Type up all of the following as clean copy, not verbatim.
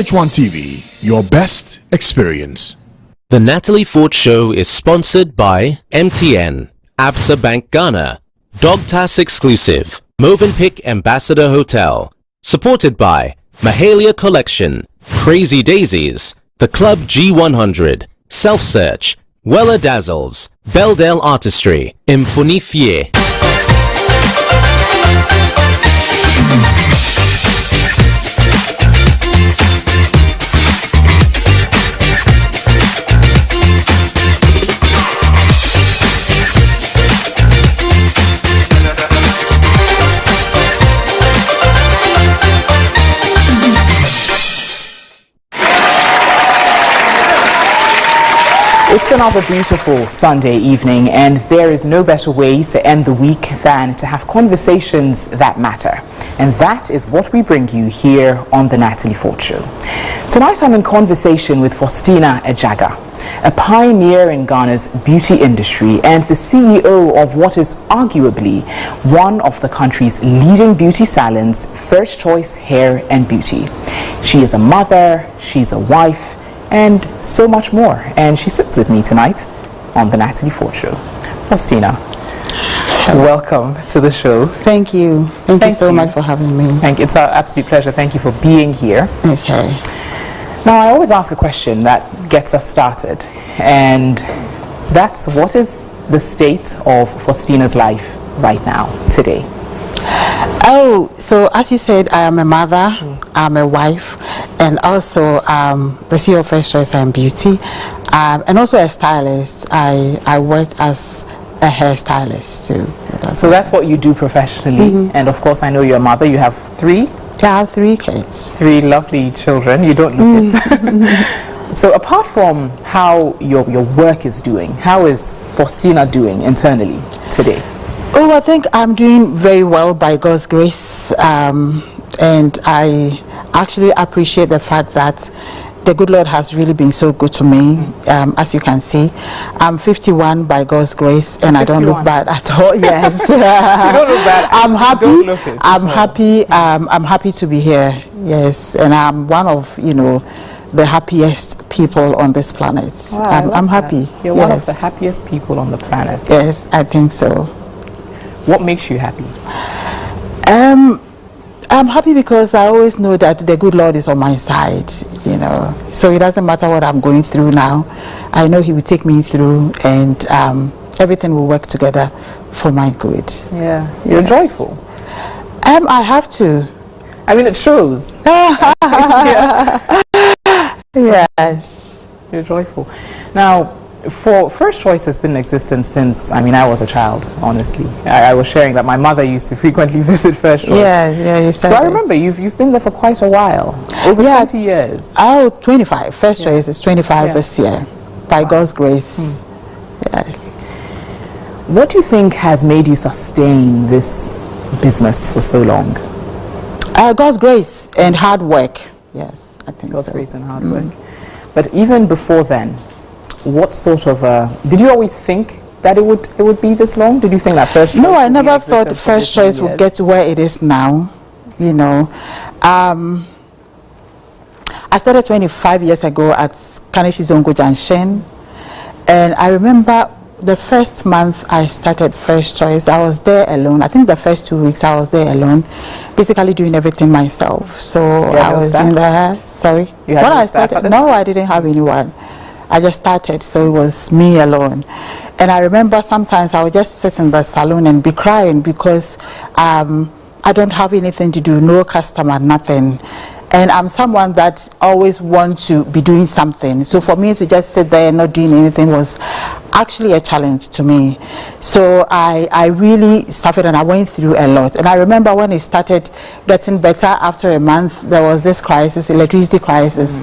GHOne TV, your best experience. The Natalie Fort Show is sponsored by MTN, Absa Bank Ghana, Dogtas Exclusive, Movenpick Ambassador Hotel, supported by Mahalia Collection, Crazy Daisies, The Club G100, Self Search, Weller Dazzles, Beldale Artistry, Imfonifier. It's another beautiful Sunday evening, and there is no better way to end the week than to have conversations that matter. And that is what we bring you here on the Natalie Fort Show. Tonight I'm in conversation with Faustina Ejaga, a pioneer in Ghana's beauty industry and the CEO of what is arguably one of the country's leading beauty salons, First Choice Hair and Beauty. She is a mother, she's a wife, and so much more. And she sits with me tonight on the Natalie Fort Show. Faustina, welcome to the show. Thank you. Thank you so much for having me. Thank you. It's our absolute pleasure. Thank you for being here. Okay. Now, I always ask a question that gets us started, and that's, what is the state of Faustina's life right now, today? Oh, so as you said, I am a mother, I'm a wife, and also the CEO of First Choice and Beauty, and also a stylist. I work as a hairstylist too. So that's what you do professionally. And of course, I know you're a mother. You have three? I have 3 kids. 3 lovely children. You don't look it. So apart from how your work is doing, how is Faustina doing internally today? Oh, I think I'm doing very well by God's grace, and I actually appreciate the fact that the good Lord has really been so good to me. As you can see, I'm 51 by God's grace, and 51. I don't look bad at all. Yes, you don't look bad. I'm happy. Don't look it I'm happy. I'm happy to be here. Yes, and I'm one of the happiest people on this planet. Wow, I'm happy. You're one of the happiest people on the planet. Yes, I think so. What makes you happy? I'm happy because I always know that the good Lord is on my side, so it doesn't matter what I'm going through now. I know He will take me through, and everything will work together for my good. Yeah, you're joyful. I have to. I mean, it shows. Yes. You're joyful. Now, for First Choice has been in existence since, I was a child, honestly. I was sharing that my mother used to frequently visit First Choice. Yeah, you said so I remember you've been there for quite a while, over 20 years. Oh, 25. First Choice is 25 this year, by God's grace. Yes. What do you think has made you sustain this business for so long? God's grace and hard work. Yes, I think God's so. grace and hard work. But even before then, what sort of did you always think that it would be this long? Did you think that First Choice? No, I never thought First Choice would get to where it is now. I started 25 years ago at Kaneshi Zongo Junction, and I remember the first month I started First Choice, I was there alone. I think the first 2 weeks I was there alone, basically doing everything myself. So I was doing the hair. Sorry, you had no staff at the time? No, I didn't have anyone. I just started, so it was me alone. And I remember sometimes I would just sit in the salon and be crying because I don't have anything to do, no customer, nothing. And I'm someone that always wants to be doing something. So for me to just sit there and not doing anything was actually a challenge to me. So I really suffered, and I went through a lot. And I remember when it started getting better after a month, there was this crisis, electricity crisis,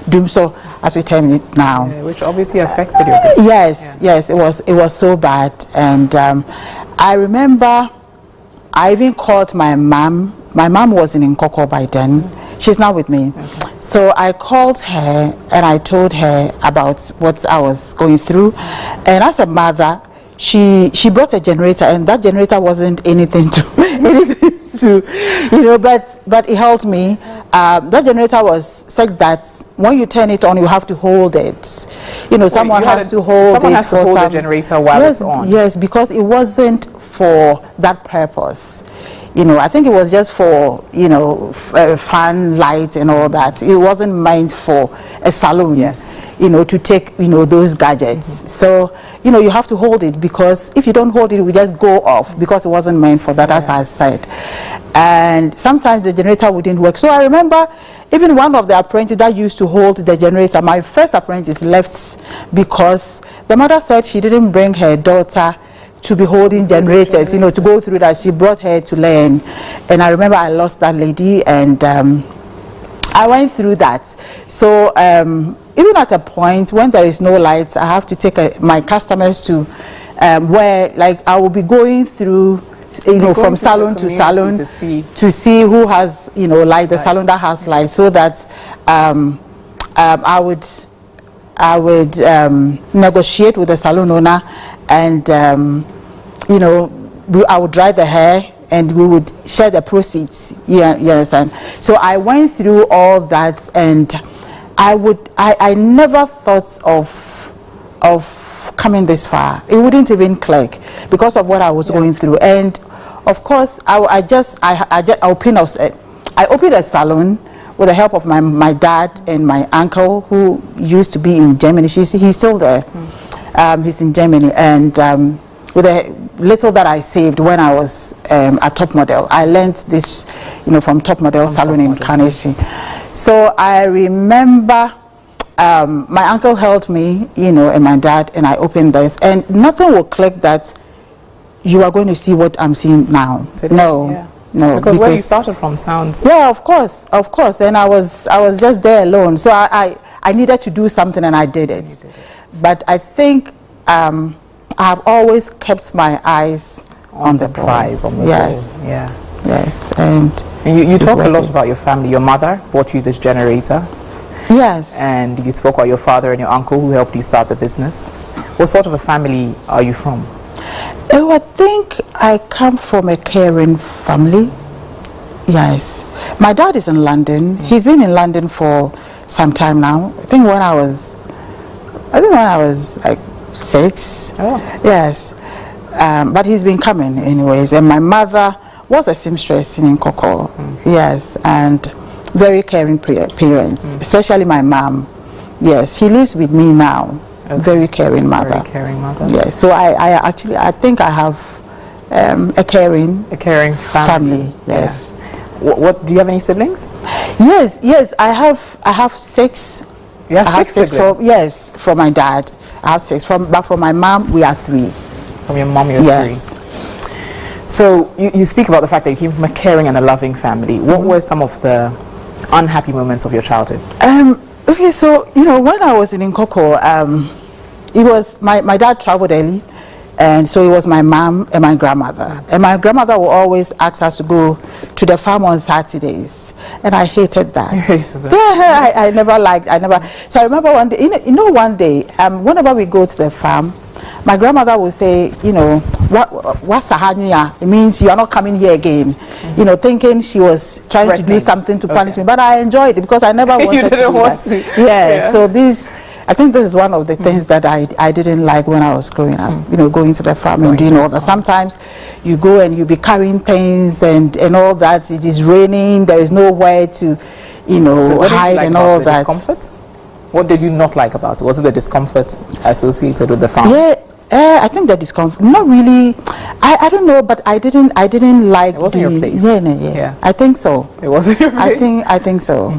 doom, so as we term it now. Yeah, which obviously affected your business. Yes, it was so bad. And I remember I even called my mom. My mom was in Nkoko by then. She's not with me. Okay. So I called her and I told her about what I was going through. And as a mother, she brought a generator, and that generator wasn't anything to anything to, but it helped me. That generator was such that when you turn it on, you have to hold it. Someone has to hold the generator while it's on. Yes, because it wasn't for that purpose. I think it was just for, fan lights and all that. It wasn't meant for a salon, yes. To take, those gadgets. So, you have to hold it, because if you don't hold it, it will just go off, because it wasn't meant for that, as I said. And sometimes the generator wouldn't work. So I remember even one of the apprentices that used to hold the generator, my first apprentice left because the mother said she didn't bring her daughter to be holding generators, to go through that. She brought her to learn. And I remember I lost that lady, and I went through that. So even at a point when there is no lights, I have to take my customers to where, like, I will be going through, from salon to salon to see who has, like the salon that has lights, so that I would negotiate with the salon owner, and I would dry the hair, and we would share the proceeds. You understand? So I went through all that, and I never thought of coming this far. It wouldn't even click because of what I was going through. And of course, I opened a salon with the help of my dad and my uncle, who used to be in Germany. He's still there. He's in Germany, and with the little that I saved when I was a top model, I learned this, from Top Model Salon in Carnegie. So I remember my uncle helped me, and my dad, and I opened this, and nothing will click that you are going to see what I'm seeing now. Today, no. Because where you started from sounds. Yeah, of course, and I was just there alone. So I needed to do something, and I did it. But I think I have always kept my eyes on the prize, on the yes, goal. Yes, and you talk a lot about your family. Your mother bought you this generator. Yes. And you spoke about your father and your uncle who helped you start the business. What sort of a family are you from? Oh, I think I come from a caring family. Yes. My dad is in London. He's been in London for some time now. I think when I was like 6. Oh. Yes. But he's been coming anyways. And my mother was a seamstress in Nkoko. Yes. And very caring parents, especially my mom. Yes. She lives with me now. Okay. Very caring mother. Very caring mother. Yes. So I think I have a caring family. Yes. Yeah. What do you have any siblings? Yes. I have 6. You have 6 siblings? Yes, from my dad. I have 6. But from my mom, we are 3. From your mom, you're 3. Yes. So you speak about the fact that you came from a caring and a loving family. What were some of the unhappy moments of your childhood? Okay, so when I was in Nkoko, it was my dad traveled early, and so it was my mom and my grandmother. And my grandmother would always ask us to go to the farm on Saturdays, and I hated that. Yeah, I never liked. So I remember one day, one day, whenever we go to the farm, my grandmother would say, what's Sahania? It means you are not coming here again. Thinking she was trying to do something to punish me, but I enjoyed it because I never wanted you didn't to want to. Yeah. So I think this is one of the things that I didn't like when I was growing up. Going to the farm and doing all that. Sometimes you go and you be carrying things and all that. It is raining. There is nowhere to, so hide and all that. Discomfort? What did you not like about it? Was it the discomfort associated with the farm? Yeah, I think the discomfort. Not really. I don't know, but I didn't like. It wasn't your place. Yeah. I think so. It wasn't your place. I think so.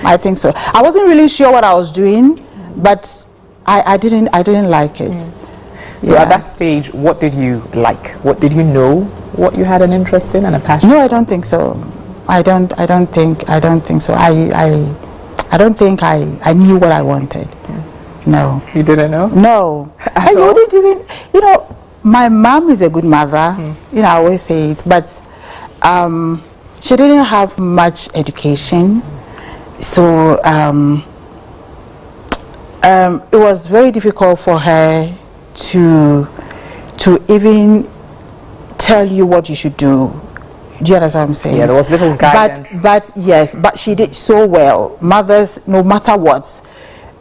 I think so. I wasn't really sure what I was doing, but I didn't like it. So at that stage, what did you like? What did you know? What you had an interest in and a passion? No, I don't think so. I don't think so. I don't think I knew what I wanted. No. You didn't know? No. I wouldn't even, my mom is a good mother, I always say it, but she didn't have much education. So it was very difficult for her to even tell you what you should do. Do you understand what I'm saying? Yeah, there was little guidance. But yes, but she did so well. Mothers, no matter what,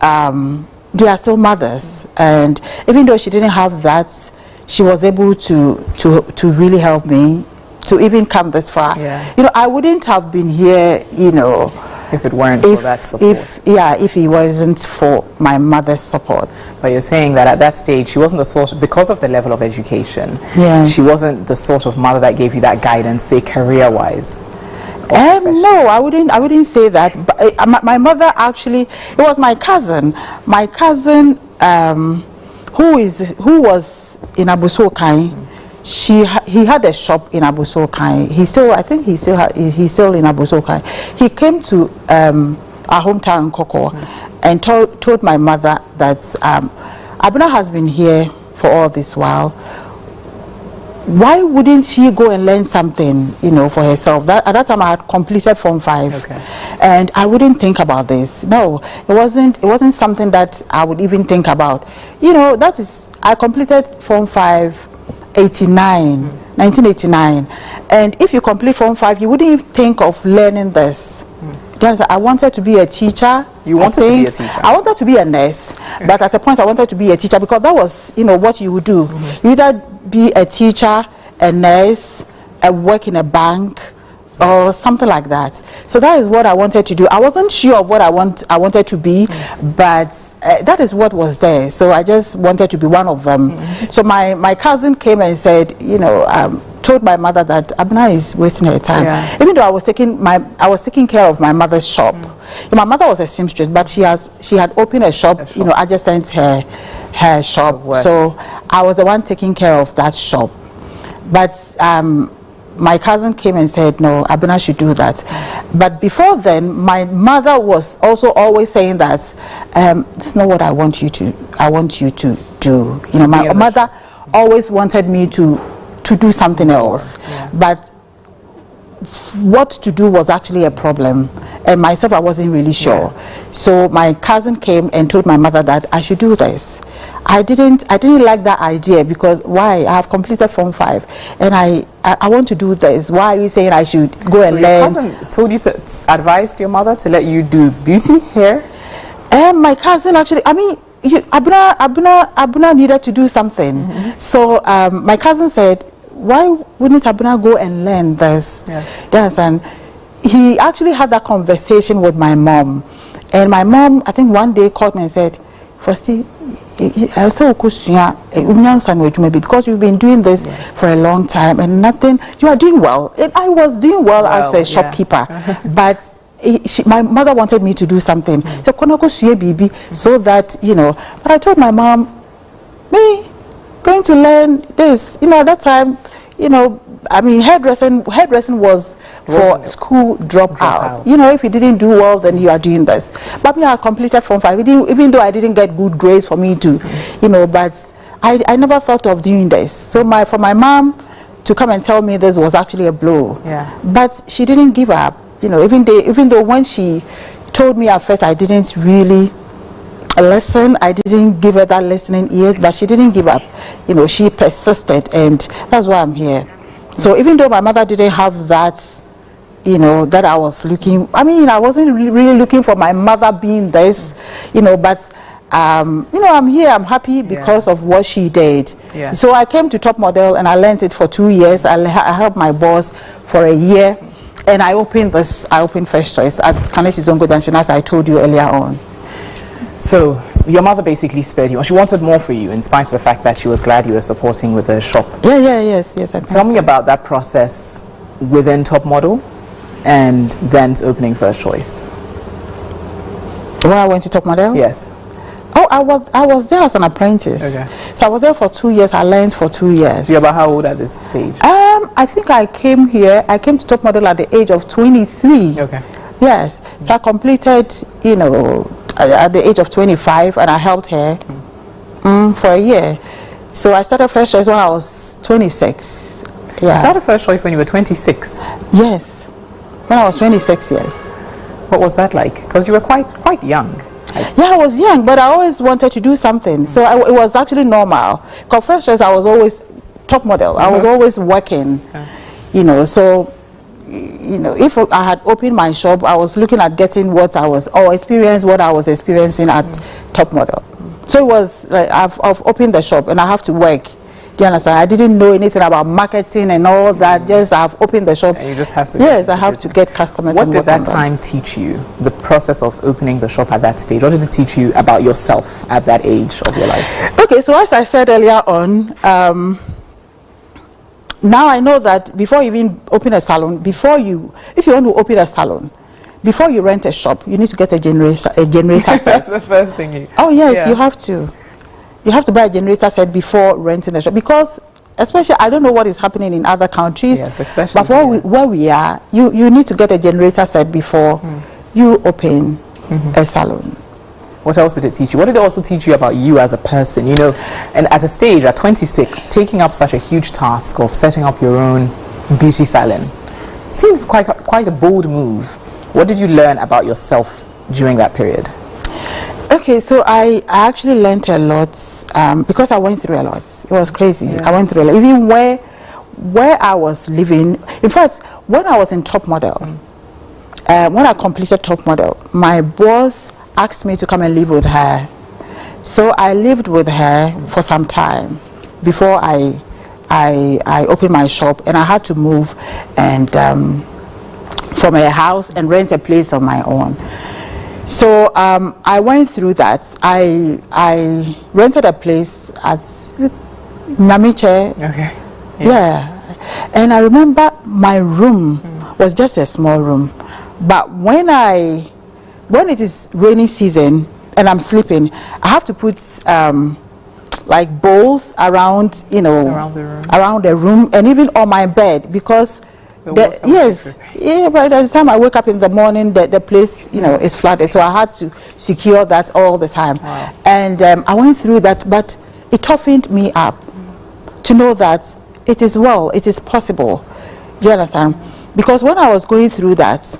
they are still mothers, and even though she didn't have that, she was able to really help me to even come this far. Yeah. You know, I wouldn't have been here, you know, if it weren't for that support. If it wasn't for my mother's support. But you're saying that at that stage she wasn't the sort, because of the level of education, she wasn't the sort of mother that gave you that guidance, say career-wise. No, I wouldn't say that. But my mother actually, it was my cousin who was in Abusokai. He had a shop in Abusokai. He's still in Abusokai. He came to our hometown Koko and told my mother that Abuna has been here for all this while. Why wouldn't she go and learn something, you know, for herself? At that time I had completed Form 5, and I wouldn't think about this. No, it wasn't something that I would even think about. You know, I completed Form 5 1989, and if you complete Form 5, you wouldn't even think of learning this. I wanted to be a teacher. You wanted to be a teacher? I wanted to be a nurse, but at a point I wanted to be a teacher because that was, you know, what you would do. You either be a teacher, a nurse, work in a bank, or something like that. So that is what I wanted to do. I wasn't sure of what I wanted to be, but that is what was there. So I just wanted to be one of them. So my cousin came and said, you know, told my mother that Abuna is wasting her time. Even though I was taking care of my mother's shop. My mother was a seamstress, but she had opened a shop, you know, adjacent her shop. So I was the one taking care of that shop. But my cousin came and said, no, Abuna should do that. But before then, my mother was also always saying that this is not what I want you to do. You know, my mother always wanted me to do something else. But what to do was actually a problem, and myself I wasn't really sure. So my cousin came and told my mother that I should do this. I didn't like that idea, because why? I have completed Form 5 and I want to do this. Why are you saying I should go and learn? Your cousin told you to advise your mother to let you do beauty, hair? My cousin actually, I mean, Abuna needed to do something. So my cousin said, why wouldn't Abuna go and learn this? You understand? He actually had that conversation with my mom, and my mom, I think one day, called me and said, Faustina, because you've been doing this for a long time and nothing, you are doing well. And I was doing well as a shopkeeper, but my mother wanted me to do something. So that, you know, but I told my mom, me going to learn this, you know, at that time, you know, I mean, hairdressing was for school dropouts. You know, if you didn't do well, then you are doing this. But we had completed Form 5, even though I didn't get good grades for me to, you know, but I never thought of doing this. So for my mom to come and tell me this was actually a blow. But she didn't give up. You know, even though when she told me at first, I didn't really listen. I didn't give her that listening ears, but she didn't give up. You know, she persisted, and that's why I'm here. So even though my mother didn't have that, you know, that I was looking, I mean, I wasn't really looking for my mother being this, you know, but you know, I'm here, I'm happy because of what she did. So I came to Top Model and I learned it for 2 years. I helped my boss for a year, and I opened First Choice at Kaneshi Zongo Danshin, as I told you earlier on. So your mother basically spared you, and she wanted more for you in spite of the fact that she was glad you were supporting with the shop. Yes. Tell me about that process within Top Model and then opening First Choice. When I went to Top Model? Yes. Oh, I was there as an apprentice. So I was there for 2 years. I learned for 2 years. You're about how old at this stage? I think I came to Top Model at the age of 23. Yes. So I completed, you know, at the age of 25, and I helped her for a year. So I started First Choice when I was 26. You started First Choice when you were 26? Yes, when I was 26 years. What was that like? Because you were quite young. I was young, but I always wanted to do something. So it was actually normal. Because First Choice, I was always Top Model. I was always working, you know. So you know, if I had opened my shop, I was looking at getting what I was, or experience what I was experiencing at Top Model. So it was like I've opened the shop and I have to work. Do you understand? I didn't know anything about marketing and all that. Just I've opened the shop. And you just have to. Yes, I have to get customers. What did that time teach you? The process of opening the shop at that stage. What did it teach you about yourself at that age of your life? Okay, so as I said earlier on, now I know that before you even open a salon, if you want to open a salon, before you rent a shop, you need to get a generator set. That's the first thing you... Oh yes, you have to. You have to buy a generator set before renting a shop, because especially, I don't know what is happening in other countries, yes, especially but where we are, you need to get a generator set before you open a salon. What else did it teach you? What did it also teach you about you as a person? You know, and at a stage, at 26, taking up such a huge task of setting up your own beauty salon seems quite a bold move. What did you learn about yourself during that period? Okay, so I actually learned a lot because I went through a lot. It was crazy. Yeah. I went through a lot. Even where I was living, in fact, when I was in Top Model, when I completed Top Model, my boss asked me to come and live with her. So I lived with her for some time before I opened my shop, and I had to move and from a house and rent a place on my own. So I went through that. I rented a place at Namiche. Okay. Yeah. And I remember my room was just a small room, but when it is rainy season and I'm sleeping, I have to put like bowls around, you know, around the room and even on my bed, because yes, yeah, by the time I wake up in the morning, the place, you know, is flooded. So I had to secure that all the time. Wow. And I went through that, but it toughened me up to know that it is it is possible. You understand? Because when I was going through that,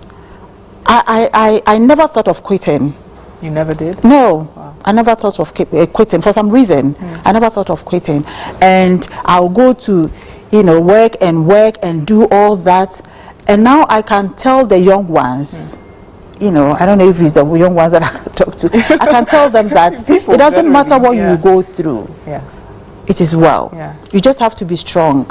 I never thought of quitting. You never did? No. Wow. I never thought of quitting for some reason. I never thought of quitting. And I'll go to, you know, work and do all that. And now I can tell the young ones, you know, I don't know if it's the young ones that I talk to, I can tell them that it doesn't matter what you go through. Yes. It is well. Yeah. You just have to be strong,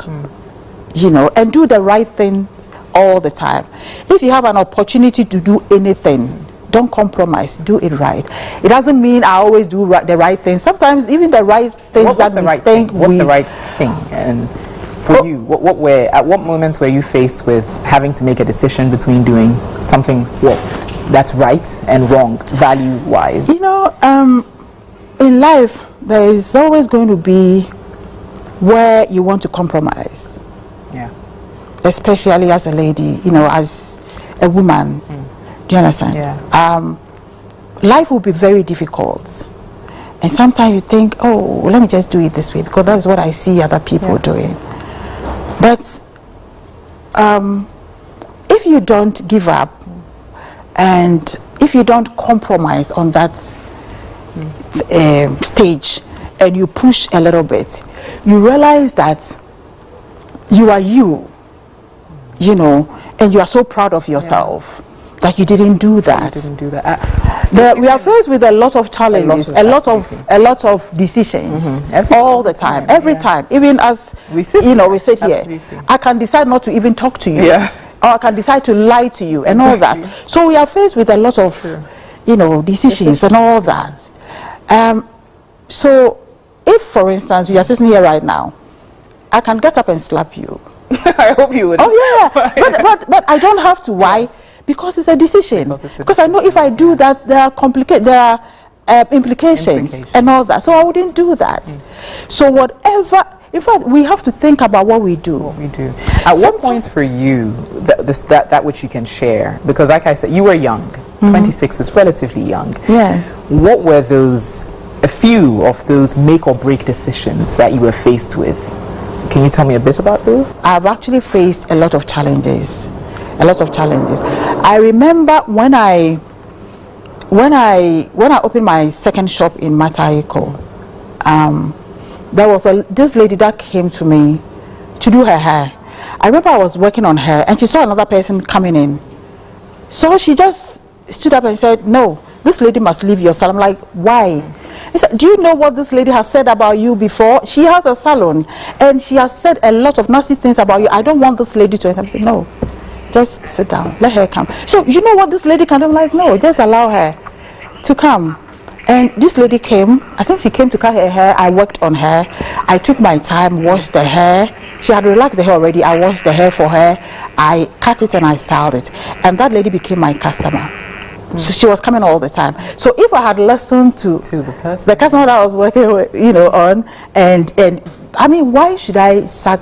you know, and do the right thing all the time. If you have an opportunity to do anything, don't compromise, do it right. It doesn't mean I always do the right thing. Sometimes even the right things that we think what's the right thing? And for you, at what moments were you faced with having to make a decision between doing something that's right and wrong, value-wise? You know, in life, there is always going to be where you want to compromise. Yeah. Especially as a lady, you know, as a woman. Do you understand? Yeah. Life will be very difficult. And sometimes you think, oh, let me just do it this way, because that's what I see other people doing. But if you don't give up and if you don't compromise on that stage and you push a little bit, you realize that you are you know, and you are so proud of yourself that you didn't do that. We are faced with a lot of challenges, a lot of decisions all the time, every time. Even as we sit here, I can decide not to even talk to you, or I can decide to lie to you and all that. So we are faced with a lot of, you know, decisions and all that. So if, for instance, we are sitting here right now, I can get up and slap you. I hope you would. Oh yeah, but I don't have to. Why? Because it's a decision. Because I know if I do that, there are implications and all that. So I wouldn't do that. So whatever, in fact, we have to think about what we do. At what point for you, that which you can share? Because like I said, you were young. 26 is relatively young. Yeah. What were a few of those make or break decisions that you were faced with? Can you tell me a bit about those? I've actually faced a lot of challenges. I remember when I opened my second shop in Mataiko, there was this lady that came to me to do her hair. I remember I was working on her, and she saw another person coming in. So she just stood up and said, "No, this lady must leave your salon." I'm like, "Why?" He said, "Do you know what this lady has said about you before? She has a salon, and she has said a lot of nasty things about you. I don't want this lady to." I said, "No, just sit down. Let her come." So you know what this lady can do? I'm like, "No, just allow her to come." And this lady came. I think she came to cut her hair. I worked on her. I took my time, washed the hair. She had relaxed the hair already. I washed the hair for her. I cut it and I styled it. And that lady became my customer. So she was coming all the time. So if I had listened to the customer that I was working with, on, and I mean, why should I sack,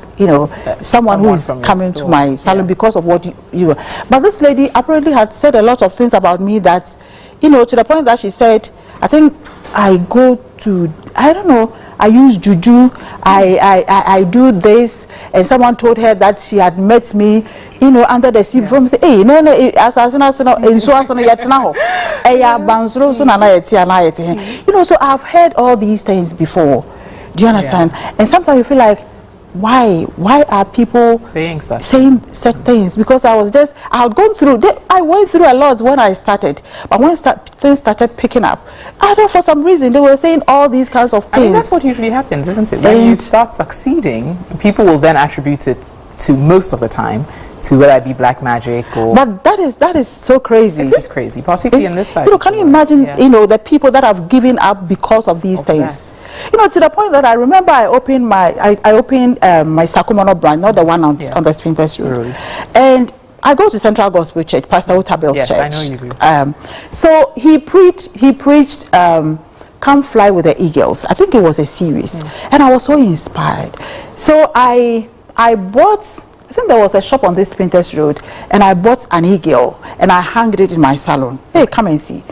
someone who is coming to my salon because of what you were? But this lady apparently had said a lot of things about me that, to the point that she said, I think I go to, I don't know, I use juju, I do this, and someone told her that she had met me, under the sea from say, "Hey, no, so I've heard all these things before. Do you understand? And sometimes you feel like, why are people saying such things? Because I had gone through, I went through a lot when I started, but when things started picking up, I don't know, for some reason they were saying all these kinds of things. I mean, that's what usually happens, isn't it? When you start succeeding, people will then attribute it to, most of the time, to whether it be black magic or... But that is so crazy. It is crazy, particularly in this side. Can you imagine, the people that have given up because of these things? To the point that I remember I opened my Sakumono brand, not the one on the Spintex Road. Really? And I go to Central Gospel Church, Pastor Otabel's church. I know you do. So he preached Come Fly with the Eagles. I think it was a series. And I was so inspired. So I bought, I think there was a shop on this Spintex Road, and I bought an eagle and I hung it in my salon. Hey, come and see.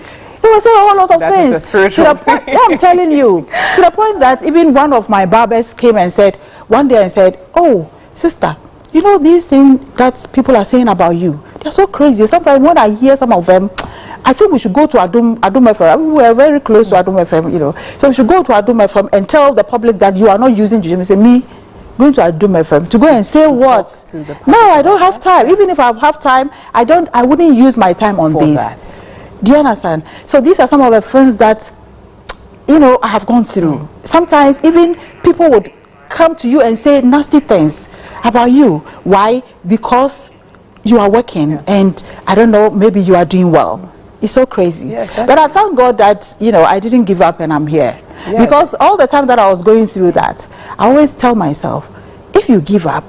He was saying a whole lot of things. To the point, I'm telling you, to the point that even one of my barbers came and said one day and said, "Oh, sister, these things that people are saying about you, they're so crazy. Sometimes when I hear some of them, I think we should go to Adum FM. We are very close to Adum FM, so we should go to Adum FM and tell the public that you are not using juju." He said, "Me going to Adum FM to go and say what? No, I don't have time. Even if I have time, I wouldn't use my time on this." Do you understand? So these are some of the things that I have gone through. Sometimes even people would come to you and say nasty things about you. Why? Because you are working and I don't know, maybe you are doing well. It's so crazy. But I thank God that I didn't give up and I'm here. Because all the time that I was going through that, I always tell myself, if you give up,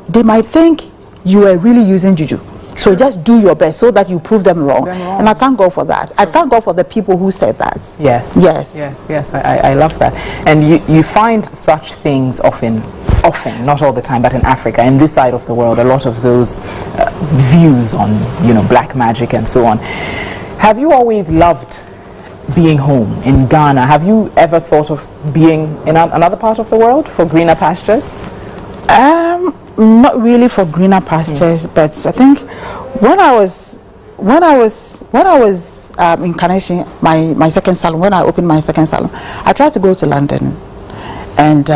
they might think you are really using juju. So just do your best so that you prove them wrong. And I thank God for that. I thank God for the people who said that. Yes. I love that. And you find such things often, not all the time, but in Africa, in this side of the world, a lot of those views on, black magic and so on. Have you always loved being home in Ghana? Have you ever thought of being in another part of the world for greener pastures? Not really for greener pastures, but I think when I was in Carnation, my second salon, when I opened my second salon, I tried to go to London, and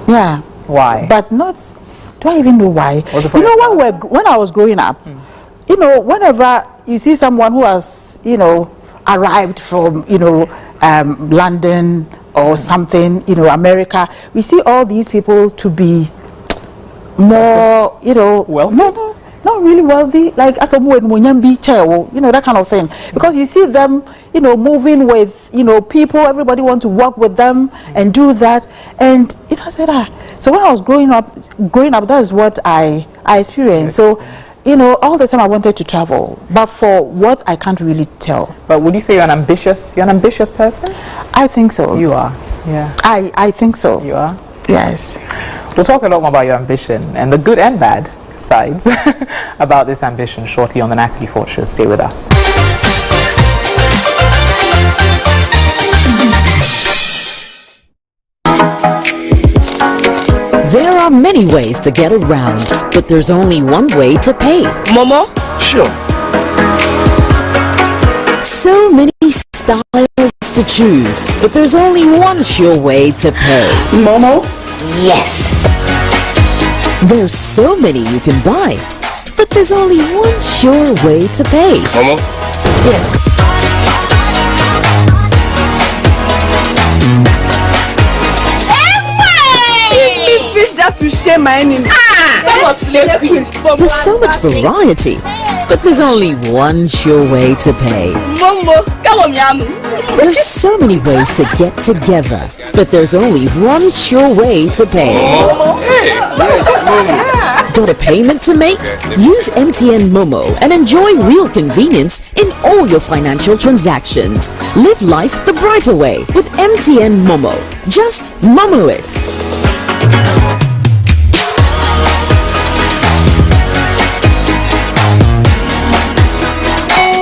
why? But not. Do I even know why? When I was growing up, whenever you see someone who has arrived from London or something, America, we see all these people to be more, wealthy? No, not really wealthy, like that kind of thing. Because you see them, moving with, people, everybody want to work with them and do that. And I said, so when I was growing up, that's what I experienced. So, all the time I wanted to travel, but for what I can't really tell. But would you say you're an ambitious person? I think so. You are, yeah. I think so. You are? Yes. We'll talk a lot more about your ambition and the good and bad sides about this ambition shortly on the Natalie Fort Show. Stay with us. There are many ways to get around, but there's only one way to pay. Momo? Sure. So many styles to choose, but there's only one sure way to pay. Momo? Yes. There's so many you can buy, but there's only one sure way to pay. Momo? Yes. Fish that to share my enemy. There's so much variety, but there's only one sure way to pay. Momo, come on, Yamu. There's so many ways to get together, but there's only one sure way to pay. Got a payment to make? Use MTN Momo and enjoy real convenience in all your financial transactions. Live life the brighter way with MTN Momo. Just Momo it.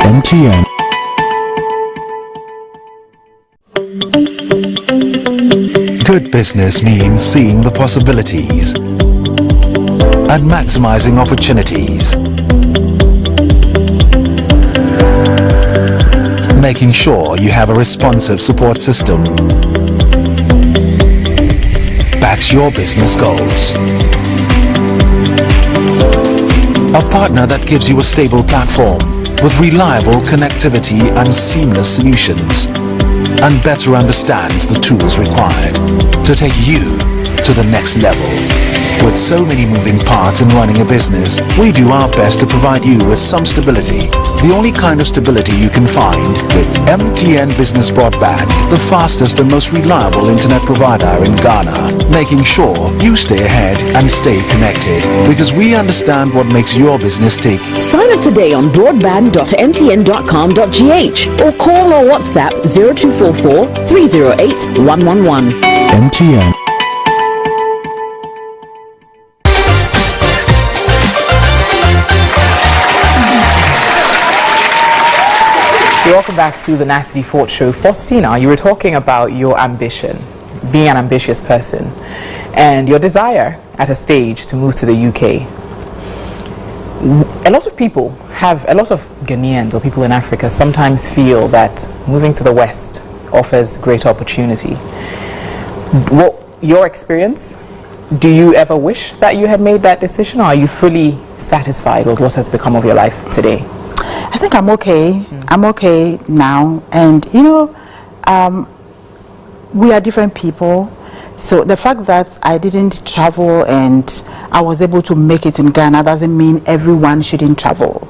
MTN. Good business means seeing the possibilities and maximizing opportunities. Making sure you have a responsive support system. Backs your business goals. A partner that gives you a stable platform with reliable connectivity and seamless solutions, and better understands the tools required to take you to the next level. With so many moving parts in running a business, we do our best to provide you with some stability. The only kind of stability you can find with MTN Business Broadband, the fastest and most reliable internet provider in Ghana, making sure you stay ahead and stay connected, because we understand what makes your business tick. Sign up today on broadband.mtn.com.gh or call or WhatsApp 0244 308 111. MTN. Welcome back to the Natalie Fort Show. Faustina, you were talking about your ambition, being an ambitious person, and your desire at a stage to move to the UK. A lot of people a lot of Ghanaians or people in Africa sometimes feel that moving to the West offers great opportunity. What your experience? Do you ever wish that you had made that decision, or are you fully satisfied with what has become of your life today? I think I'm okay. I'm okay now, and we are different people. So the fact that I didn't travel and I was able to make it in Ghana doesn't mean everyone shouldn't travel.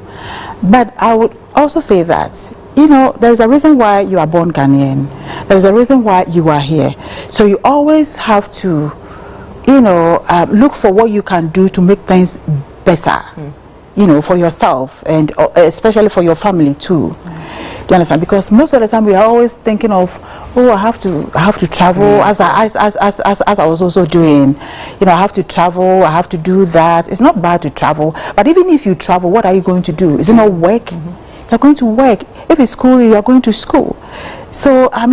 But I would also say that, there's a reason why you are born Ghanaian. There's a reason why you are here. So you always have to, look for what you can do to make things better. For yourself and especially for your family too. Do you understand? Because most of the time we are always thinking of, I have to travel, as I was also doing. I have to travel, I have to do that. It's not bad to travel, but even if you travel, what are you going to do? Is it not work? You're going to work. If it's school, you're going to school. So I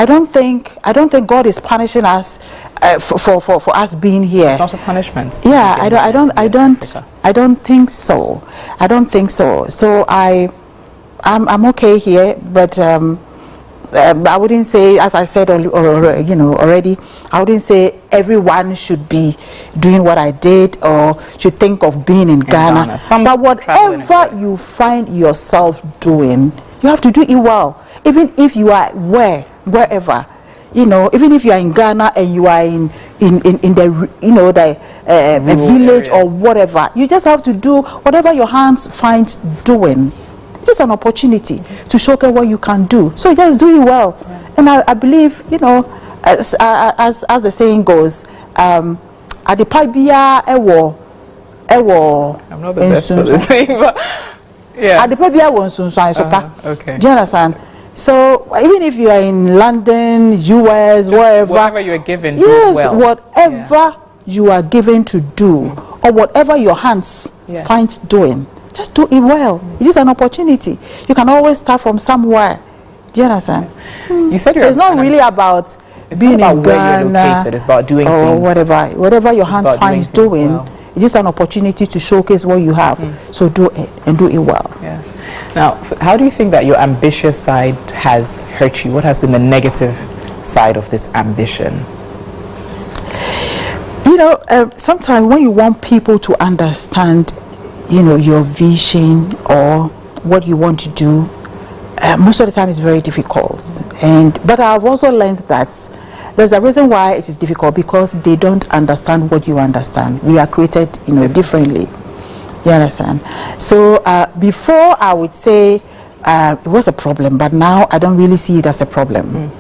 don't think God is punishing us for us being here. It's not a punishment. Yeah, I don't think so. I don't think so. So I'm okay here, but I wouldn't say, as I said already, I wouldn't say everyone should be doing what I did or should think of being in Ghana. But whatever you find yourself doing, you have to do it well. Even if you are wherever, even if you are in Ghana and you are in the the village or whatever, you just have to do whatever your hands find doing. It's just an opportunity to showcase what you can do. So just do it well. Yeah. And I believe, as the saying goes, Adipabia ewo. I'm not the best for the saying, but yeah. Adipabia won't okay. Do you understand? So even if you are in London, US, wherever, whatever you are given, yes, do well. Whatever you are given to do, or whatever your hands find doing, just do it well. It is an opportunity. You can always start from somewhere. Do you understand? You said so it's not really about being in Ghana, where you're located. It's about doing or things. Whatever your hands finds doing. Well. It is an opportunity to showcase what you have. So do it and do it well. Yeah. Now, how do you think that your ambitious side has hurt you? What has been the negative side of this ambition? sometimes when you want people to understand, your vision or what you want to do, most of the time it's very difficult. But I've also learned that there's a reason why it is difficult, because they don't understand what you understand. We are created, differently. You understand? So before I would say it was a problem, but now I don't really see it as a problem.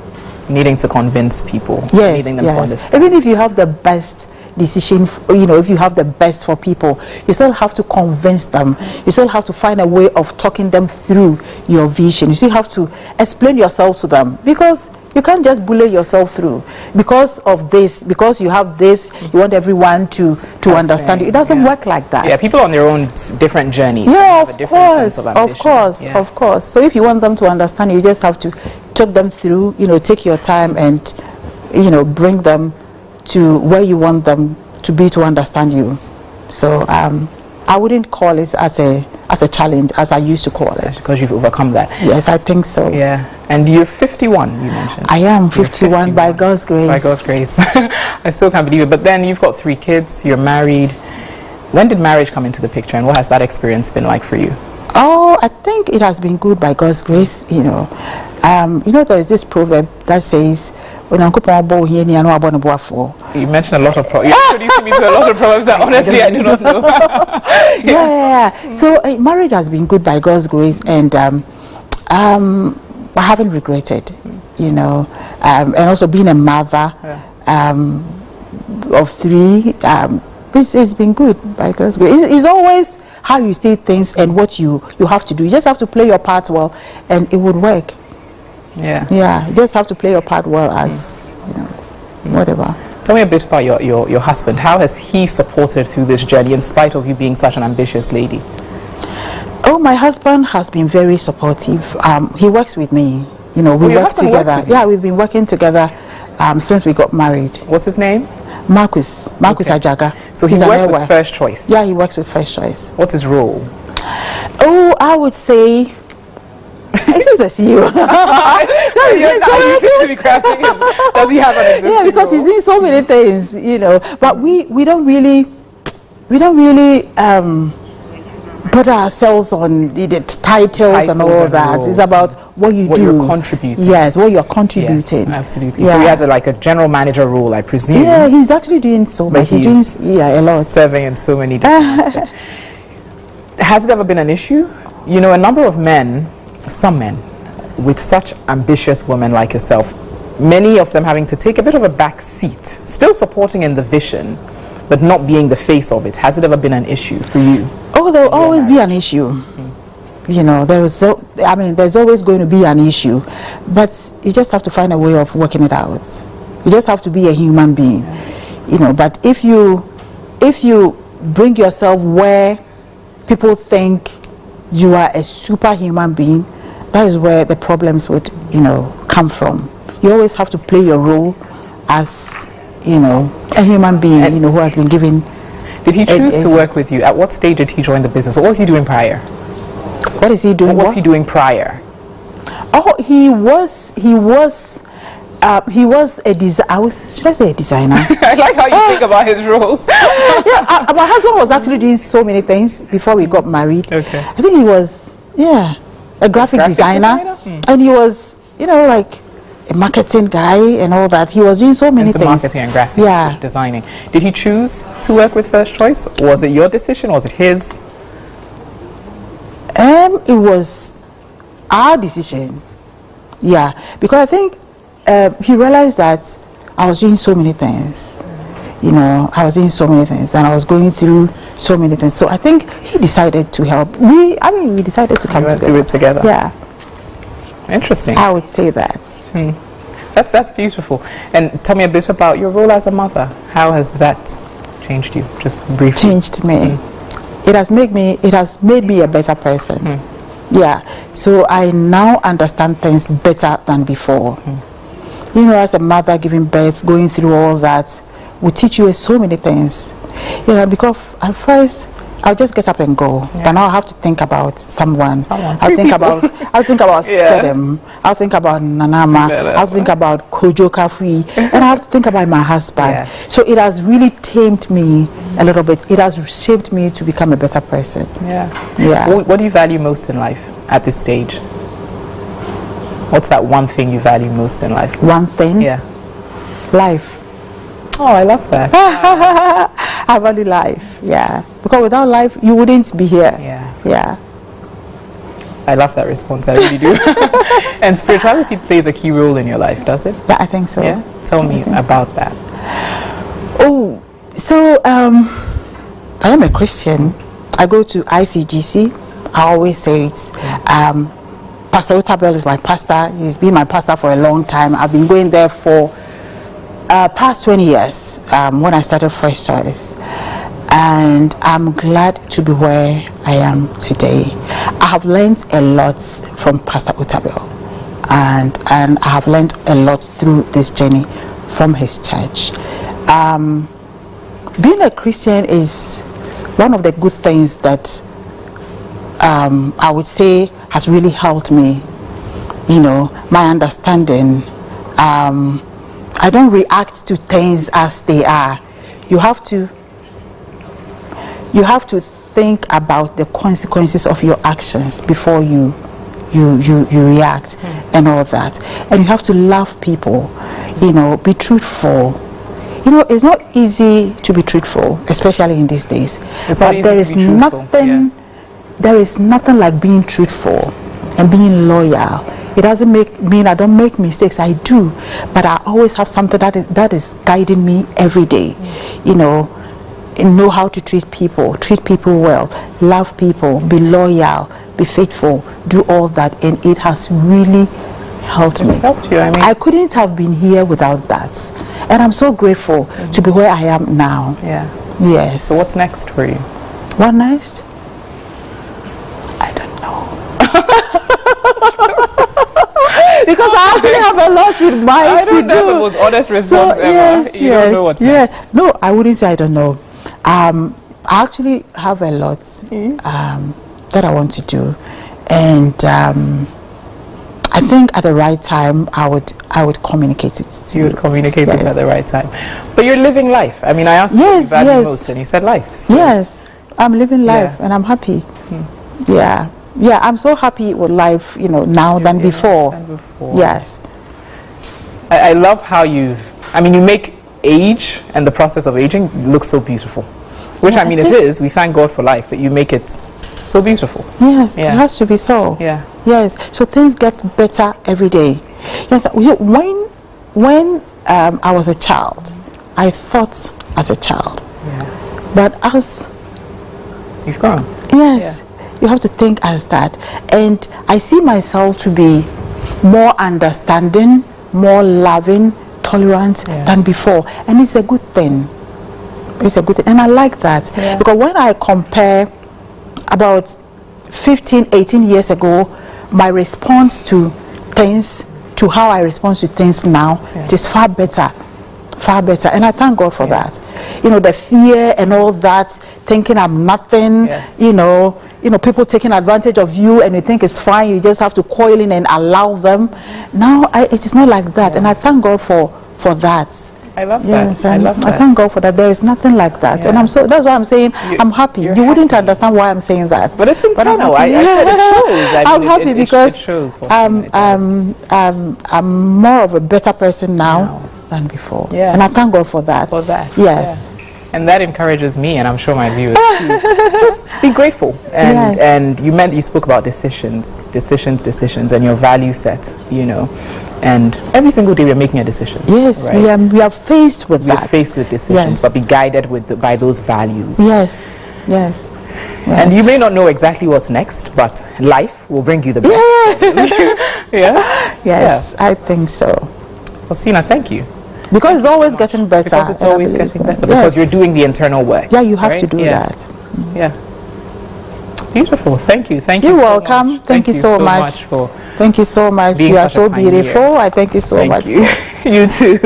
Needing to convince people. Yes, needing them to understand. Even if you have the best decision, if you have the best for people, you still have to convince them. You still have to find a way of talking them through your vision. You still have to explain yourself to them, because you can't just bully yourself through because of this, because you have this, you want everyone to understand you. It doesn't work like that. Yeah, people on their own different journeys. Yeah, of course. So if you want them to understand, you just have to talk them through, take your time and, bring them to where you want them to be to understand you. So I wouldn't call it as a challenge as I used to call it. Because you've overcome that. Yes, I think so. Yeah. And you're 51, you mentioned. I am 51 by God's grace. By God's grace. I still can't believe it. But then you've got 3 kids, you're married. When did marriage come into the picture, and what has that experience been like for you? Oh, I think it has been good by God's grace, there's this proverb that says, you mentioned a lot of proverbs. You're introducing me to a lot of proverbs that honestly I do not know. Yeah. So marriage has been good by God's grace, and I haven't regretted, and also being a mother of 3, it's been good by God's grace. It's always how you see things and what you have to do. You just have to play your part well, and it would work. Yeah, you just have to play your part well as, whatever. Tell me a bit about your husband. How has he supported through this journey in spite of you being such an ambitious lady? Oh, my husband has been very supportive. He works with me. We work together. Yeah, we've been working together since we got married. What's his name? Marcus Ajaga. So he works with First Choice? Yeah, he works with First Choice. What's his role? Oh, I would say he's the CEO. Does he have an existing Yeah, because he's doing so many things, But we don't really put ourselves on the titles and all that. It's about what you do. What you're contributing. Yes, what you're contributing. Yes, absolutely. Yeah. So he has a general manager role, I presume. Yeah, he's actually doing so much. He's doing a lot. Serving in so many different aspects. Has it ever been an issue? A number of men, some men, with such ambitious women like yourself, many of them having to take a bit of a back seat, still supporting in the vision, but not being the face of it. Has it ever been an issue for you? Oh, there will always be an issue. There's always going to be an issue, but you just have to find a way of working it out. You just have to be a human being, But if you bring yourself where people think you are a superhuman being, that is where the problems would, come from. You always have to play your role as, a human being, who has been given. Did he choose to work with you? At what stage did he join the business? What was he doing prior? What is he doing? What was he doing prior? Oh, he was a designer. Should I say a designer? I like how you think about his roles. Yeah, my husband was actually doing so many things before we got married. Okay. I think he was, a graphic designer. And he was, like a marketing guy and all that. He was doing so many things. Marketing and graphic designing. Did he choose to work with First Choice? Was it your decision? Was it his? It was our decision. Yeah, because I think he realized that I was doing so many things. I was doing so many things, and I was going through so many things. So I think he decided to help. We decided to come together. Do it together. Yeah. Interesting. I would say that. That's beautiful. And tell me a bit about your role as a mother. How has that changed you? Just briefly. Changed me. It has made me a better person. Yeah. So I now understand things better than before. As a mother giving birth, going through all that will teach you so many things. Because at first I'll just get up and go. Yeah. But now I have to think about someone. I'll Three think people. I'll think about Yeah. Sedem. I'll think about Nanama. I'll think about Kojo Kafui. And I have to think about my husband. Yeah. So it has really tamed me a little bit. It has shaped me to become a better person. Yeah. Yeah. What do you value most in life at this stage? What's that one thing you value most in life? One thing? Yeah. Life. Oh, I love that. I value life, yeah. Because without life, you wouldn't be here. Yeah. Yeah. I love that response. I really do. And spirituality plays a key role in your life, does it? Yeah, I think so. Yeah. Tell me about that. Oh, so I am a Christian. I go to ICGC. I always say it. Pastor Otabel is my pastor. He's been my pastor for a long time. I've been going there for past 20 years when I started First Choice, and I'm glad to be where I am today. I have learned a lot from Pastor Otabel, and I have learned a lot through this journey from his church. Being a Christian is one of the good things that I would say has really helped me. You know, my understanding. I don't react to things as they are. You have to think about the consequences of your actions before you react and all that. And you have to love people, you know, be truthful. You know, it's not easy to be truthful, especially in these days. But there is nothing like being truthful and being loyal. It doesn't mean I don't make mistakes. I do, but I always have something that is guiding me every day. You know how to treat people well, love people, be loyal, be faithful, do all that, and it has really helped me. It's helped you. I mean, I couldn't have been here without that, and I'm so grateful to be where I am now. yeah. Yes. So what's next for you? What next? I don't know. Because I actually have a lot in mind to do. That's the most honest response ever. Yes, you don't know what's next. No, I wouldn't say I don't know. I actually have a lot that I want to do, and I think at the right time I would communicate it to You would communicate it yes. at the right time. But you're living life. I mean, I asked you what you value most, and you said life. So. Yes, I'm living life, Yeah. and I'm happy. Yeah, I'm so happy with life, you know, now than before. Yes. I love how you make age and the process of aging look so beautiful. Which, I mean, it is. We thank God for life, but you make it so beautiful. Yes, Yeah. it has to be so. Yeah. Yes, so things get better every day. Yes, when I was a child, I thought as a child. Yeah. But as You've grown. yes, you have to think as that. And I see myself to be more understanding, more loving, tolerant than before. And it's a good thing. It's a good thing. And I like that. Yeah. Because when I compare about 15, 18 years ago, my response to things, to how I respond to things now, it is far better. Far better. And I thank God for that. You know, the fear and all that, thinking I'm nothing, Yes. you know, people taking advantage of you and you think it's fine, you just have to coil in and allow them. Now, it is not like that. And I thank God for that. I love Yes, that. I love that. I thank God for that. There is nothing like that. Yeah. And that's why I'm saying I'm happy. you're You wouldn't happy. understand why I'm saying that. But it's I'm internal. happy. I said it shows. I I'm mean, happy because it shows. Faustina, it does. I'm more of a better person now than before. Yeah. And I thank God for that. For that. Yes. Yeah. And that encourages me, and I'm sure my viewers too. Just be grateful. And Yes. and you spoke about decisions, and your value set, you know. And every single day we're making a decision. Yes, right? we are faced with We're that. faced with decisions, Yes. but be guided by those values. Yes. Yes. And you may not know exactly what's next, but life will bring you the best. Yeah. Yes, I think so. Faustina, thank you. Because it's always getting better. Because it's and I always believe getting so. better. Yes. Because you're doing the internal work. Yeah, you have right? to do Yeah. that. Yeah. Beautiful. Thank you. Thank you. You're so welcome. much. Thank you so much. for Thank you so much. being You are such a so pioneer. beautiful. I thank you so much. Thank you. You too.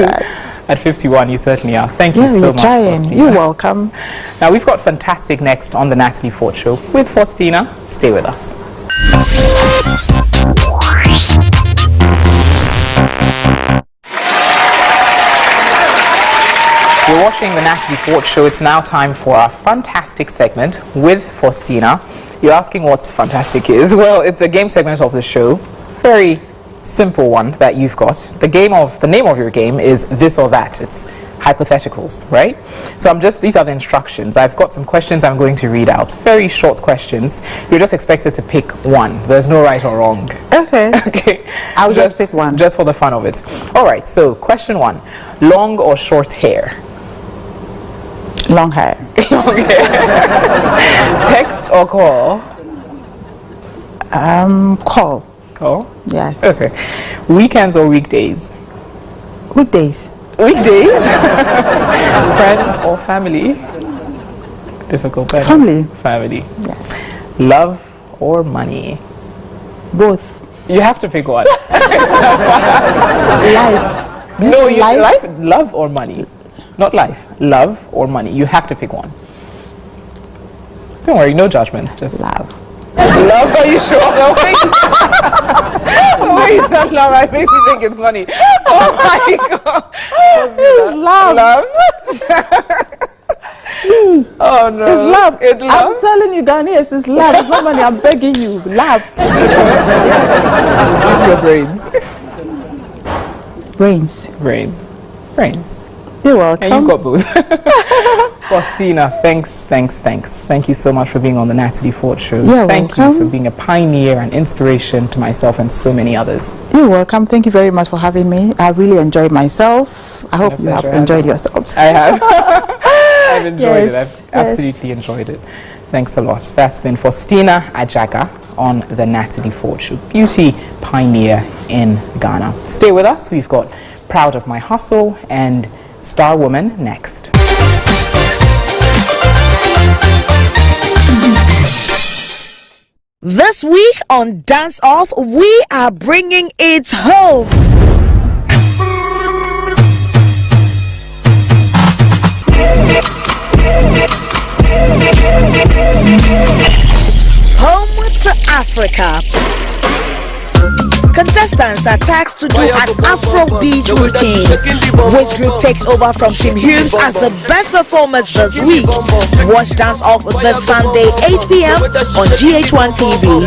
At 51, you certainly are. Thank you so you're much. trying. Faustina. You're welcome. Now, we've got fantastic next on the Natalie Fort Show with Faustina. Stay with us. You're watching the Natalie Fort Show. It's now time for our fantastic segment with Faustina. You're asking what fantastic is. Well, it's a game segment of the show. Very simple one that you've got. The name of your game is this or that. It's hypotheticals, right? So these are the instructions. I've got some questions I'm going to read out. Very short questions. You're just expected to pick one. There's no right or wrong. Okay. Okay. I'll just pick one. Just for the fun of it. All right. So question 1: long or short hair? Long hair. Long hair. Text or call? Call. Call. Yes. Okay. Weekends or weekdays? Weekdays. Weekdays. Friends or family? Difficult. Family. Family. Yes. Love or money? Both. You have to pick one. Life. No, life? love or money? Not life. Love or money? You have to pick one. Don't worry, no judgments. Just Love. Love? Are you sure? The way you said love, it makes me think it's money. Oh my God! It's love. Love? Oh no! It's love. It's love. I'm telling you, Ghanaians, it's love. It's not money. I'm begging you, love. Use your brains. Brains. Brains. You're welcome. And you've got both. Faustina, thanks. Thank you so much for being on the Natalie Fort Show. You're Thank welcome. you for being a pioneer and inspiration to myself and so many others. You're welcome. Thank you very much for having me. I really enjoyed myself. I hope you have enjoyed yourselves. I have. I've enjoyed it. Yes, I've absolutely enjoyed it. Thanks a lot. That's been Faustina Ajaga on the Natalie Fort Show. Beauty pioneer in Ghana. Stay with us. We've got Proud of My Hustle and Star Woman next. This week on Dance Off, we are bringing it home. Home to Africa. Contestants are tasked to do an Afrobeat routine. Which group takes over from Team Humes as the best performers this week? Watch Dance Off this Sunday, 8 p.m. on GHOne TV.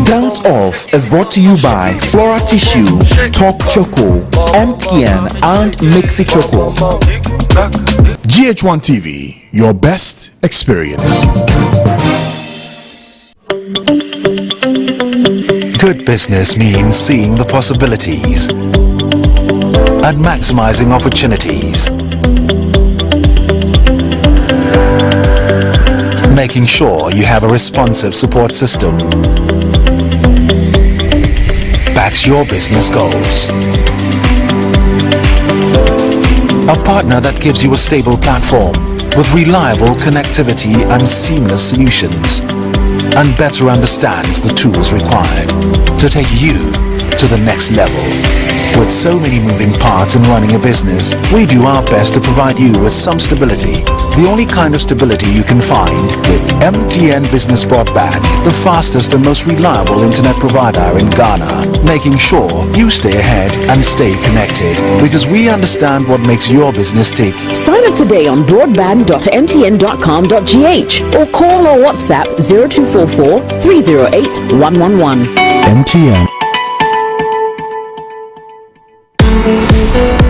Dance Off is brought to you by Flora Tissue, Top Choco, MTN, and Mixi Choco. GHOne TV, your best experience. Good business means seeing the possibilities and maximizing opportunities. Making sure you have a responsive support system. Backs your business goals. A partner that gives you a stable platform with reliable connectivity and seamless solutions, and better understands the tools required to take you to the next level. With so many moving parts in running a business, we do our best to provide you with some stability. The only kind of stability you can find with MTN Business Broadband, the fastest and most reliable internet provider in Ghana, making sure you stay ahead and stay connected, because we understand what makes your business tick. Sign up today on broadband.mtn.com.gh or call or WhatsApp 0244 308 111. MTN.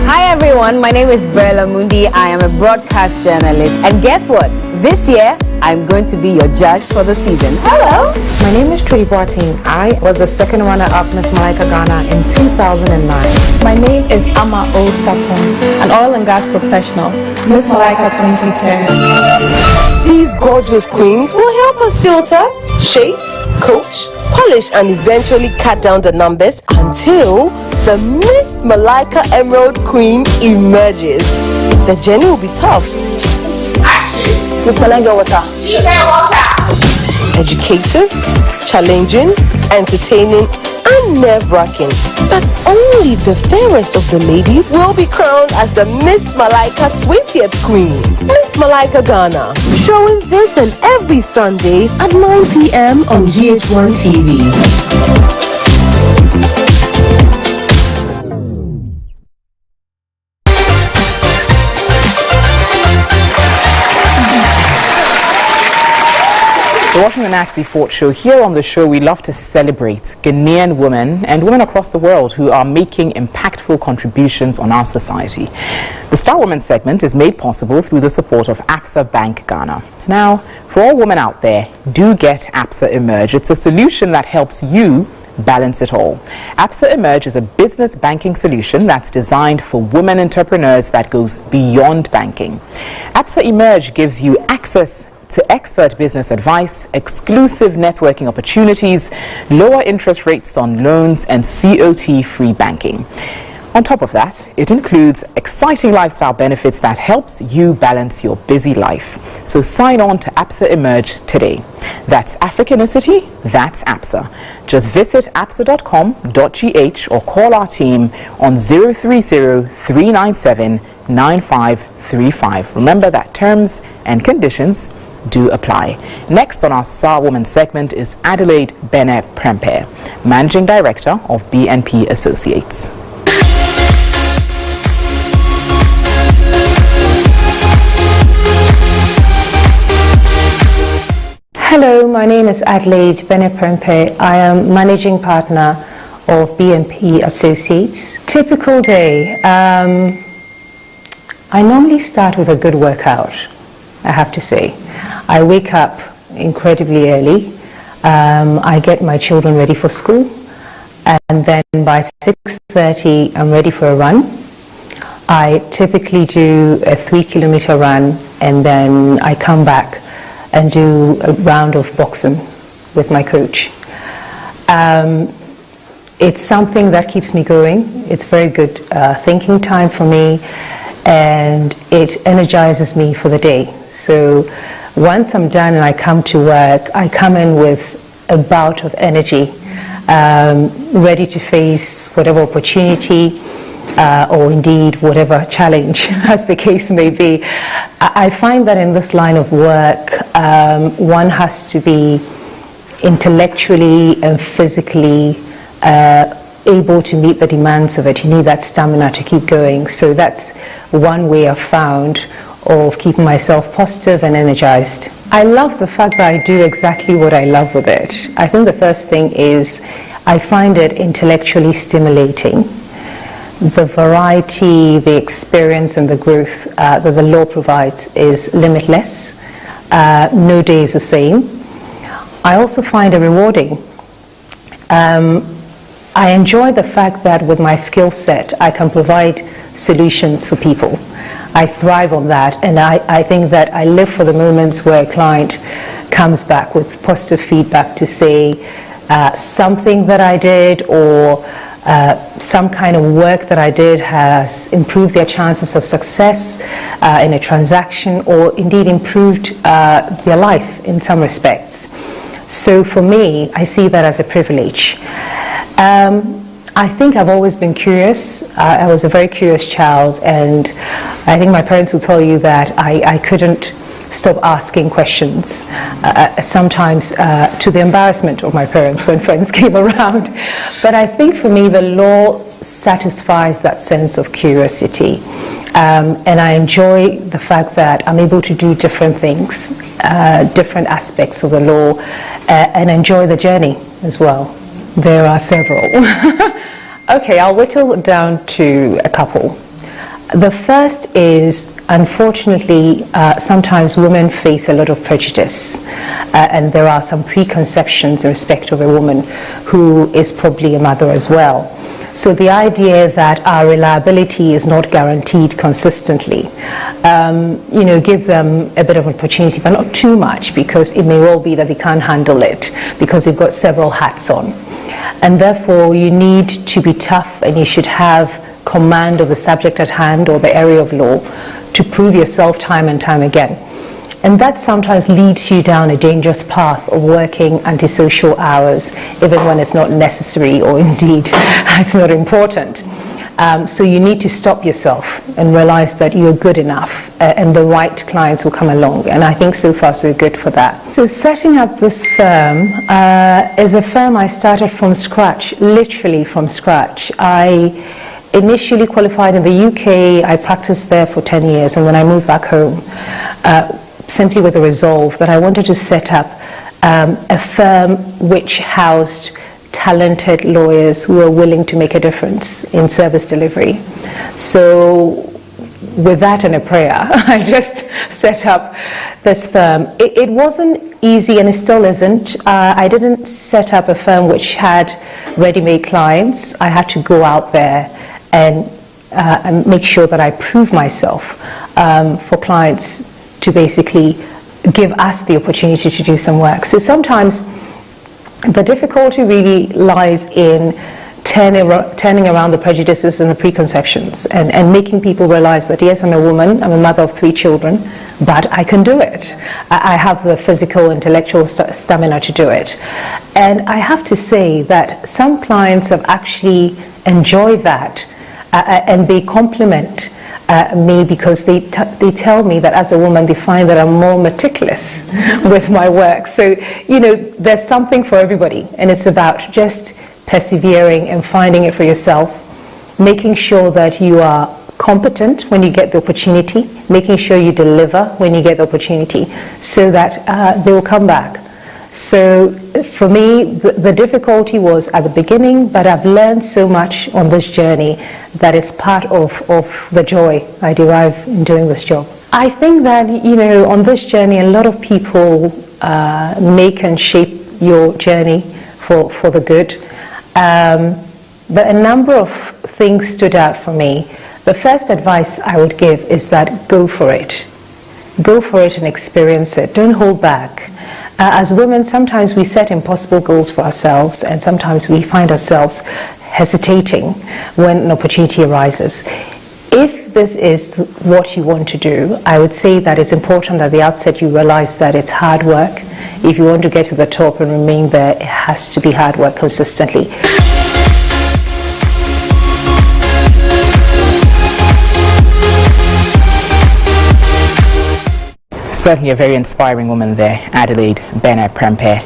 Hi everyone, my name is Bella Mundi. I am a broadcast journalist, and guess what? This year I'm going to be your judge for the season. Hello! My name is Trudy Boateng. I was the second runner-up Miss Malaika Ghana in 2009. My name is Ama O Sapon, an oil and gas professional, Miss Malaika 2010. These gorgeous queens will help us filter, shape, coach, polish, and eventually cut down the numbers until the Miss Malaika Emerald Queen emerges. The journey will be tough. Miss Malaika Water. Educative, challenging, entertaining, and nerve-wracking. But only the fairest of the ladies will be crowned as the Miss Malaika 20th Queen. Miss Malaika Ghana, showing this and every Sunday at 9 p.m. on GHOne TV. You're watching the Natalie FOrt Show. Here on the show, we love to celebrate Ghanaian women and women across the world who are making impactful contributions on our society. The Star Woman segment is made possible through the support of Absa Bank Ghana. Now, for all women out there, do get Absa Emerge. It's a solution that helps you balance it all. Absa Emerge is a business banking solution that's designed for women entrepreneurs that goes beyond banking. Absa Emerge gives you access to expert business advice, exclusive networking opportunities, lower interest rates on loans, and COT-free banking. On top of that, it includes exciting lifestyle benefits that helps you balance your busy life. So sign on to Absa Emerge today. That's Africanicity, that's Absa. Just visit absa.com.gh or call our team on 030-397-9535. Remember that terms and conditions do apply. Next on our Star Woman segment is Adelaide Bennett Prempere, Managing Director of BNP Associates. Hello, my name is Adelaide Bennett Prempere. I am Managing Partner of BNP Associates. Typical day. I normally start with a good workout, I have to say. I wake up incredibly early. I get my children ready for school, and then by 6:30 I'm ready for a run. I typically do a 3-kilometer run, and then I come back and do a round of boxing with my coach. It's something that keeps me going. It's very good thinking time for me, and it energizes me for the day. So once I'm done and I come to work, I come in with a bout of energy, ready to face whatever opportunity or indeed whatever challenge, as the case may be. I find that in this line of work, one has to be intellectually and physically able to meet the demands of it. You need that stamina to keep going. So that's one way I've found of keeping myself positive and energized. I love the fact that I do exactly what I love with it. I think the first thing is I find it intellectually stimulating. The variety, the experience, and the growth that the law provides is limitless. No day is the same. I also find it rewarding. I enjoy the fact that with my skill set, I can provide solutions for people. I thrive on that, and I think that I live for the moments where a client comes back with positive feedback to say something that I did or some kind of work that I did has improved their chances of success in a transaction, or indeed improved their life in some respects. So for me, I see that as a privilege. I think I've always been curious. I was a very curious child, and I think my parents will tell you that I couldn't stop asking questions, sometimes to the embarrassment of my parents when friends came around. But I think for me, the law satisfies that sense of curiosity. And I enjoy the fact that I'm able to do different things, different aspects of the law, and enjoy the journey as well. There are several. Okay, I'll whittle it down to a couple. The first is, unfortunately, sometimes women face a lot of prejudice, and there are some preconceptions in respect of a woman who is probably a mother as well. So the idea that our reliability is not guaranteed consistently, give them a bit of opportunity, but not too much, because it may well be that they can't handle it because they've got several hats on. And therefore, you need to be tough, and you should have command of the subject at hand or the area of law to prove yourself time and time again. And that sometimes leads you down a dangerous path of working antisocial hours, even when it's not necessary or indeed it's not important. So you need to stop yourself and realize that you're good enough and the right clients will come along. And I think so far so good for that. So setting up this firm is a firm I started from scratch, literally from scratch. I initially qualified in the UK. I practiced there for 10 years and then I moved back home simply with the resolve that I wanted to set up a firm which housed talented lawyers who are willing to make a difference in service delivery. So with that and a prayer, I just set up this firm. It wasn't easy and it still isn't. I didn't set up a firm which had ready-made clients. I had to go out there and make sure that I prove myself for clients to basically give us the opportunity to do some work. So sometimes the difficulty really lies in turning around the prejudices and the preconceptions and making people realize that yes, I'm a woman, I'm a mother of 3 children, but I can do it. I have the physical, intellectual stamina to do it. And I have to say that some clients have actually enjoyed that and they compliment me because they tell me that as a woman they find that I'm more meticulous with my work. So, you know, there's something for everybody and it's about just persevering and finding it for yourself, making sure that you are competent when you get the opportunity, making sure you deliver when you get the opportunity so that they will come back. So for me, the difficulty was at the beginning, but I've learned so much on this journey that is part of the joy I derive in doing this job. I think that, you know, on this journey, a lot of people make and shape your journey for the good. But a number of things stood out for me. The first advice I would give is that go for it. Go for it and experience it. Don't hold back. As women, sometimes we set impossible goals for ourselves and sometimes we find ourselves hesitating when an opportunity arises. If this is what you want to do, I would say that it's important at the outset you realize that it's hard work. If you want to get to the top and remain there, it has to be hard work consistently. Certainly a very inspiring woman there, Adelaide, Bennett, Prempere.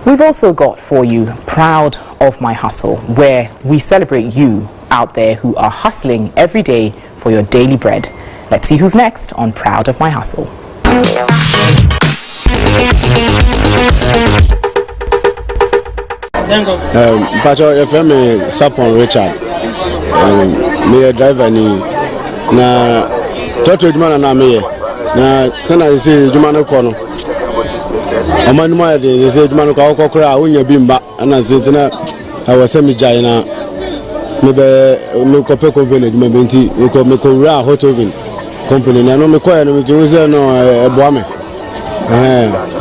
We've also got for you Proud of My Hustle, where we celebrate you out there who are hustling every day for your daily bread. Let's see who's next on Proud of My Hustle. Pacho, your family Sapon Richard. Me a driver ni na toto jumana na me na sana say jumana ko no. Amanu ma de say jumana ko kokora unya bimba na zintina awase mi jai na me be me ko pe company juma benti me ko ra hot oven company na no me ko no me juse no eboa me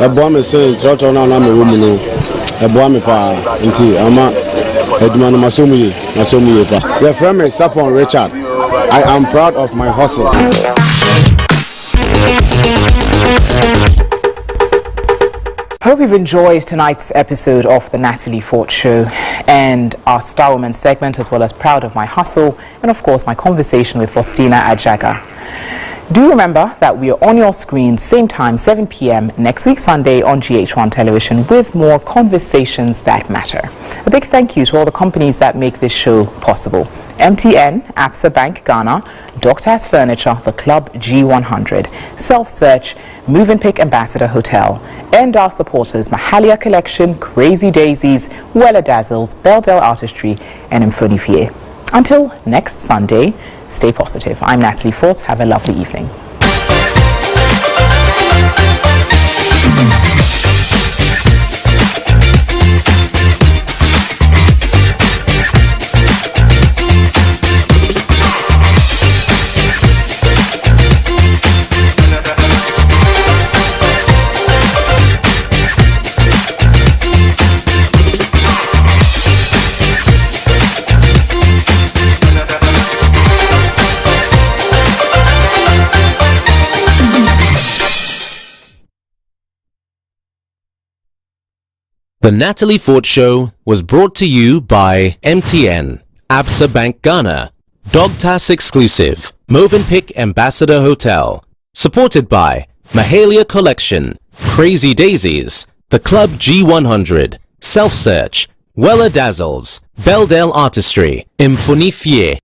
eboa me say toto na na me wo mu no eboa me pa nti ama eduma no masomu ye pa. Your friend is Sapon Richard. I am proud of my hustle. Hope you've enjoyed tonight's episode of the Natalie Fort Show and our Star Woman segment, as well as Proud of My Hustle, and of course my conversation with Faustina Ajaga. Do remember that we are on your screen same time, 7 p.m. next week Sunday on GHOne television with more conversations that matter. A big thank you to all the companies that make this show possible. MTN, Absa Bank Ghana, Doctor's Furniture, the Club G100, Self-Search, Move and Pick Ambassador Hotel, and our supporters Mahalia Collection, Crazy Daisies, Weller Dazzles, Beldell Artistry, and Mfonifie. Until next Sunday, stay positive. I'm Natalie Fort. Have a lovely evening. The Natalie Fort Show was brought to you by MTN, Absa Bank Ghana, Dogtas Exclusive, Movenpick Ambassador Hotel, supported by Mahalia Collection, Crazy Daisies, The Club G100, Self Search, Weller Dazzles, Beldale Artistry, Imfonifie,